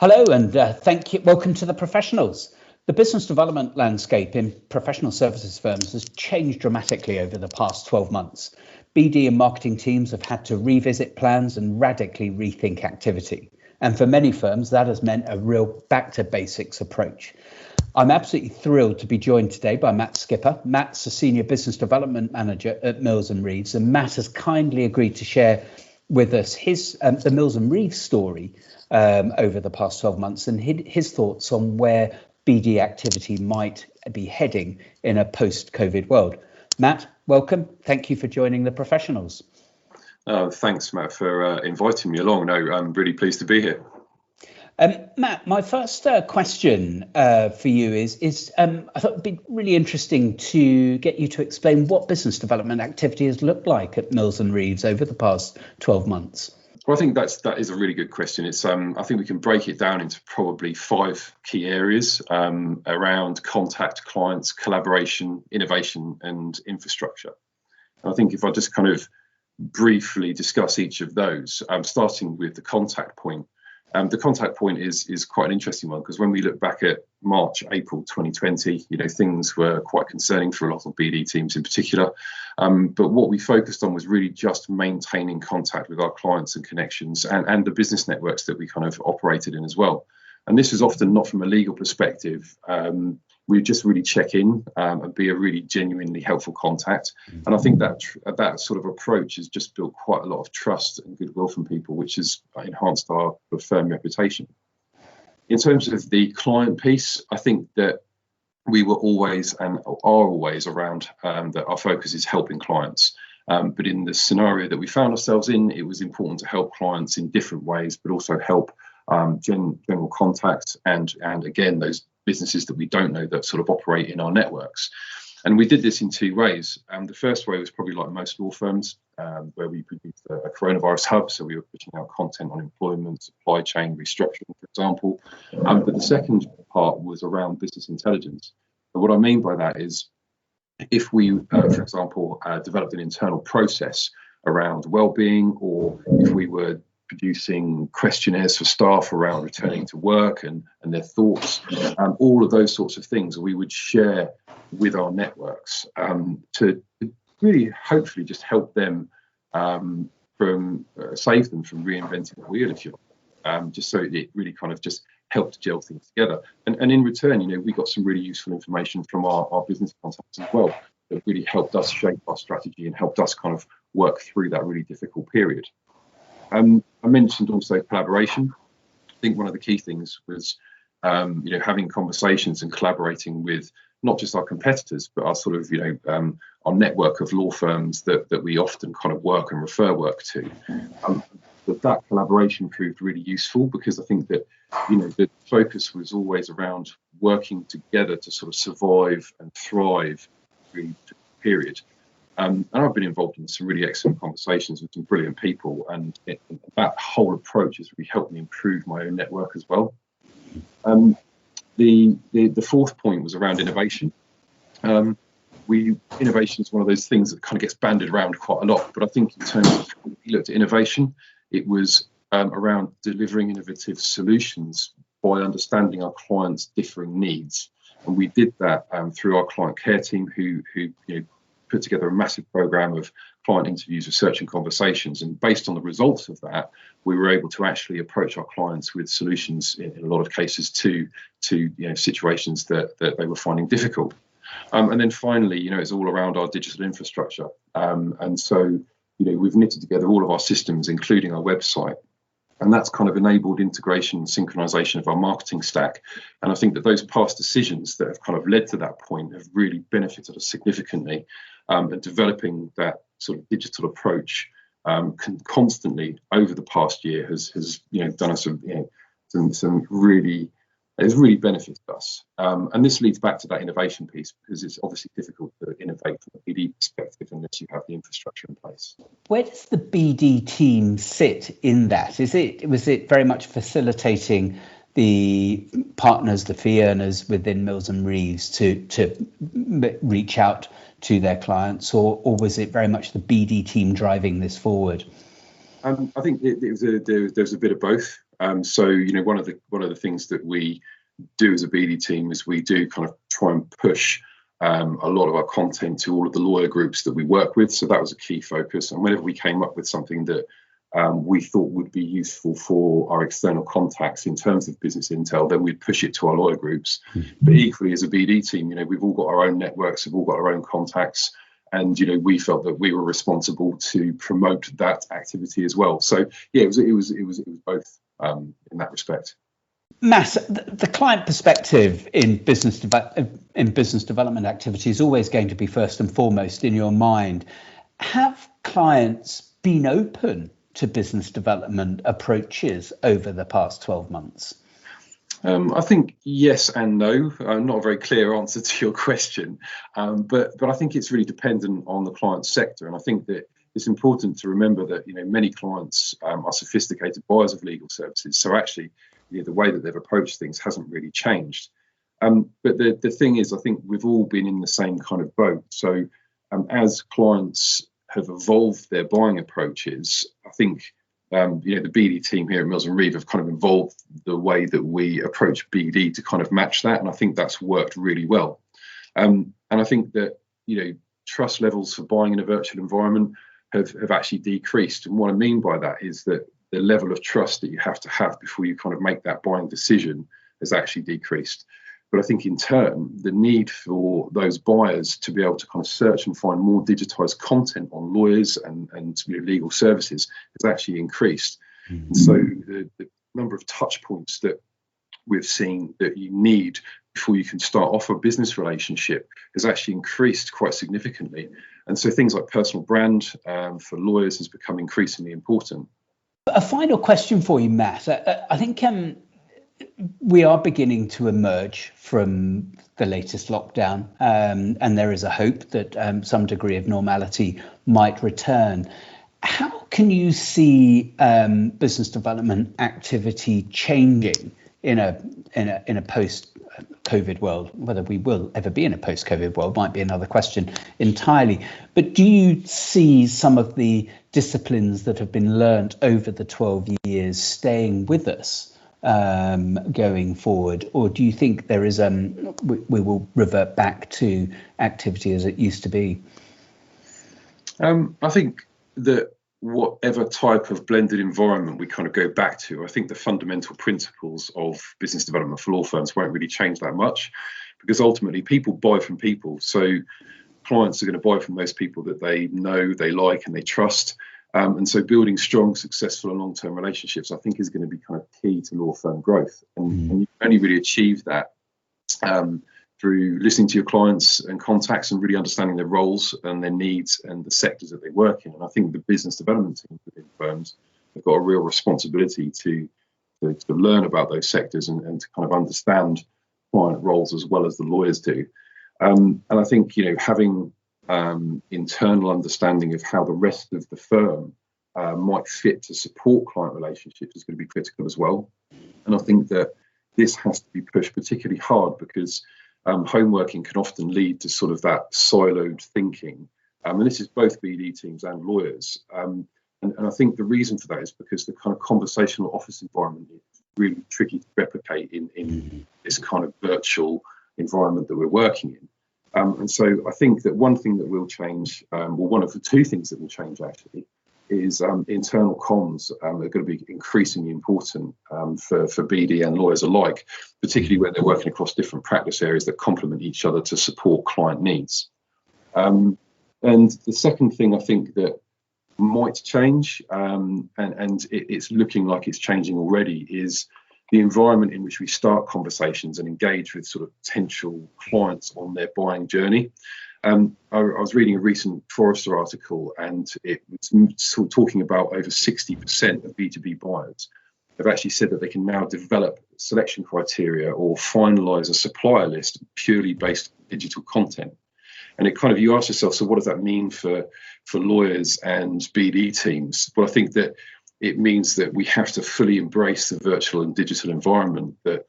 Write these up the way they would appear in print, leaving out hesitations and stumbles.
Hello and thank you. Welcome to The Professionals. The business development landscape in professional services firms has changed dramatically over the past 12 months. BD and marketing teams have had to revisit plans and radically rethink activity. And for many firms, that has meant a real back to basics approach. I'm absolutely thrilled to be joined today by Matt Skipper. Matt's a senior business development manager at Mills Reeves, and Matt has kindly agreed to share with us the Mills Reeves story over the past 12 months and his thoughts on where BD activity might be heading in a post-COVID world. Matt, welcome. Thank you for joining The Professionals. Thanks, Matt, for inviting me along. No, I'm really pleased to be here. Matt, my first question for you is I thought it'd be really interesting to get you to explain what business development activity has looked like at Mills Reeves over the past 12 months. Well, I think that is a really good question. It's I think we can break it down into probably 5 key areas around contact, clients, collaboration, innovation, and infrastructure. And I think if I just kind of briefly discuss each of those, starting with the contact point. The contact point is quite an interesting one because when we look back at March, April 2020, things were quite concerning for a lot of BD teams in particular. But what we focused on was really just maintaining contact with our clients and connections and the business networks that we kind of operated in as well. And this is often not from a legal perspective. We just really check in and be a really genuinely helpful contact. And I think that sort of approach has just built quite a lot of trust and goodwill from people, which has enhanced our firm reputation. In terms of the client piece, I think that we were always and are always around that our focus is helping clients. But in the scenario that we found ourselves in, it was important to help clients in different ways, but also help general contacts and again, those businesses that we don't know that sort of operate in our networks. And we did this in 2 ways. The first way was probably like most law firms, where we produced a coronavirus hub. So we were pushing out content on employment, supply chain, restructuring, for example. But the second part was around business intelligence. And what I mean by that is if we, for example, developed an internal process around well-being, or if we were producing questionnaires for staff around returning to work and their thoughts, all of those sorts of things we would share with our networks to really hopefully just help them save them from reinventing the wheel, if you like, just so it really kind of just helped gel things together. And in return, we got some really useful information from our business contacts as well that really helped us shape our strategy and helped us kind of work through that really difficult period. I mentioned also collaboration. I think one of the key things was, having conversations and collaborating with not just our competitors, but our sort of, our network of law firms that we often kind of work and refer work to. That collaboration proved really useful because I think that, the focus was always around working together to sort of survive and thrive through the period. And I've been involved in some really excellent conversations with some brilliant people, and that whole approach has really helped me improve my own network as well. The fourth point was around innovation. Innovation is one of those things that kind of gets bandied around quite a lot, but I think in terms of when we looked at innovation, it was around delivering innovative solutions by understanding our clients' differing needs, and we did that through our client care team, who put together a massive program of client interviews, research and conversations. And based on the results of that, we were able to actually approach our clients with solutions in a lot of cases to situations that they were finding difficult. And then finally, it's all around our digital infrastructure. And so, we've knitted together all of our systems, including our website. And that's kind of enabled integration and synchronization of our marketing stack. And I think that those past decisions that have kind of led to that point have really benefited us significantly. And developing that sort of digital approach constantly over the past year has done us some really, it's really benefited us. And this leads back to that innovation piece, because it's obviously difficult to innovate from a BD perspective unless you have the infrastructure in place. Where does the BD team sit in that? Was it very much facilitating the partners, the fee earners within Mills Reeves to reach out to their clients, or was it very much the BD team driving this forward? I think there was a bit of both. So, one of the things that we do as a BD team is we do kind of try and push a lot of our content to all of the lawyer groups that we work with. So that was a key focus. And whenever we came up with something that we thought would be useful for our external contacts in terms of business intel, then we'd push it to our lawyer groups. But equally, as a BD team, we've all got our own networks, we've all got our own contacts, and we felt that we were responsible to promote that activity as well. So yeah, it was both in that respect. Matt, the client perspective in business development activity is always going to be first and foremost in your mind. Have clients been open to business development approaches over the past 12 months? I think yes and no. Not a very clear answer to your question, but I think it's really dependent on the client sector. And I think that it's important to remember that many clients are sophisticated buyers of legal services. So actually, the way that they've approached things hasn't really changed. But the thing is, I think we've all been in the same kind of boat. So as clients have evolved their buying approaches, I think the BD team here at Mills Reeve have kind of evolved the way that we approach BD to kind of match that, and I think that's worked really well. And I think that trust levels for buying in a virtual environment have actually decreased. And what I mean by that is that the level of trust that you have to have before you kind of make that buying decision has actually decreased. But I think in turn, the need for those buyers to be able to kind of search and find more digitized content on lawyers and legal services has actually increased. And so the number of touch points that we've seen that you need before you can start off a business relationship has actually increased quite significantly. And so things like personal brand for lawyers has become increasingly important. A final question for you, Matt. I think we are beginning to emerge from the latest lockdown, and there is a hope that some degree of normality might return. How can you see business development activity changing in a post-COVID world? Whether we will ever be in a post-COVID world might be another question entirely. But do you see some of the disciplines that have been learnt over the 12 years staying with us going forward, or do you think there is we will revert back to activity as it used to be? I think that whatever type of blended environment we kind of go back to, I think the fundamental principles of business development for law firms won't really change that much, because ultimately people buy from people. So clients are going to buy from those people that they know, they like, and they trust. And so building strong, successful and long-term relationships, I think, is going to be kind of key to law firm growth. And you can only really achieve that through listening to your clients and contacts and really understanding their roles and their needs and the sectors that they work in. And I think the business development team within firms have got a real responsibility to learn about those sectors and to kind of understand client roles as well as the lawyers do. And I think, having internal understanding of how the rest of the firm might fit to support client relationships is going to be critical as well. And I think that this has to be pushed particularly hard because home working can often lead to sort of that siloed thinking. And this is both BD teams and lawyers. And I think the reason for that is because the kind of conversational office environment is really tricky to replicate in this kind of virtual environment that we're working in. And so I think that one thing that will change, one of the two things that will change actually, is internal comms are going to be increasingly important for BD and lawyers alike, particularly when they're working across different practice areas that complement each other to support client needs. And the second thing I think that might change, and it's looking like it's changing already, is the environment in which we start conversations and engage with sort of potential clients on their buying journey. I was reading a recent Forrester article, and it was sort of talking about over 60% of B2B buyers have actually said that they can now develop selection criteria or finalize a supplier list purely based on digital content. And it kind of, you ask yourself, so what does that mean for lawyers and BD teams? Well, I think that it means that we have to fully embrace the virtual and digital environment that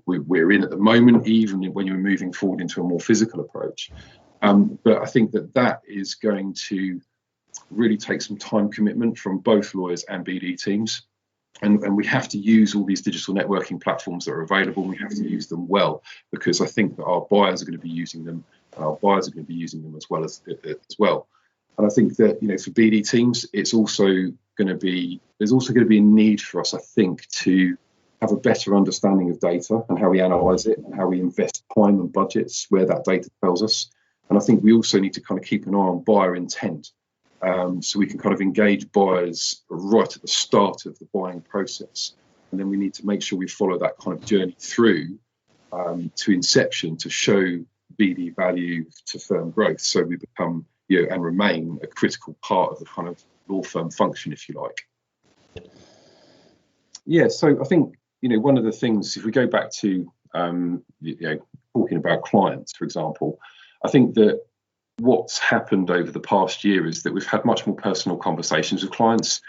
we're in at the moment, even when you're moving forward into a more physical approach. But I think that is going to really take some time commitment from both lawyers and BD teams. And we have to use all these digital networking platforms that are available. We have to use them well, because I think that our buyers are going to be using them, and our buyers are going to be using them as well. And I think that, for BD teams, there's also going to be a need for us, I think, to have a better understanding of data and how we analyze it and how we invest time and budgets where that data tells us. And I think we also need to kind of keep an eye on buyer intent. So we can kind of engage buyers right at the start of the buying process. And then we need to make sure we follow that kind of journey through to inception to show BD value to firm growth. So we become, and remain a critical part of the kind of law firm function, if you like. Yeah, so I think, one of the things, if we go back to, talking about clients, for example, I think that what's happened over the past year is that we've had much more personal conversations with clients.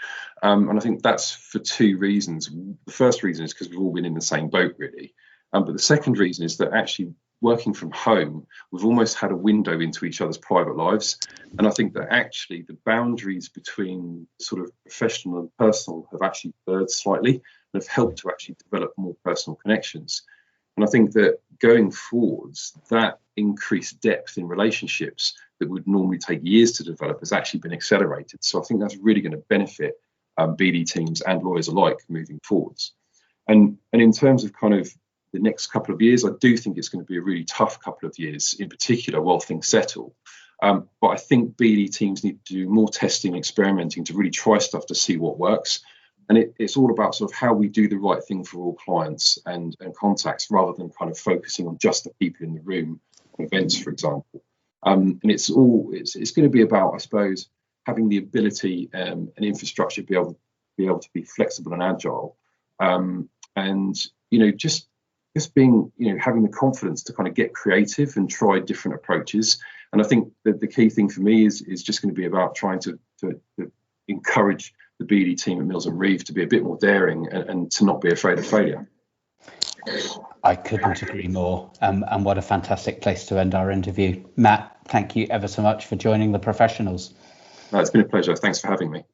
And I think that's for two reasons. The first reason is because we've all been in the same boat, really. But the second reason is that actually working from home, we've almost had a window into each other's private lives. And I think that actually the boundaries between sort of professional and personal have actually blurred slightly and have helped to actually develop more personal connections. And I think that going forwards, that increased depth in relationships that would normally take years to develop has actually been accelerated. So I think that's really going to benefit BD teams and lawyers alike moving forwards. And in terms of kind of the next couple of years, I do think it's going to be a really tough couple of years, in particular while things settle. But I think BD teams need to do more testing and experimenting to really try stuff to see what works. And it's all about sort of how we do the right thing for all clients and contacts, rather than kind of focusing on just the people in the room on events, for example. And it's going to be about, I suppose, having the ability and infrastructure be able to be flexible and agile, and just being having the confidence to kind of get creative and try different approaches. And I think that the key thing for me is just going to be about trying to encourage the BD team at Mills Reeve to be a bit more daring and to not be afraid of failure. I couldn't agree more. And what a fantastic place to end our interview. Matt, thank you ever so much for joining the professionals. No, it's been a pleasure. Thanks for having me.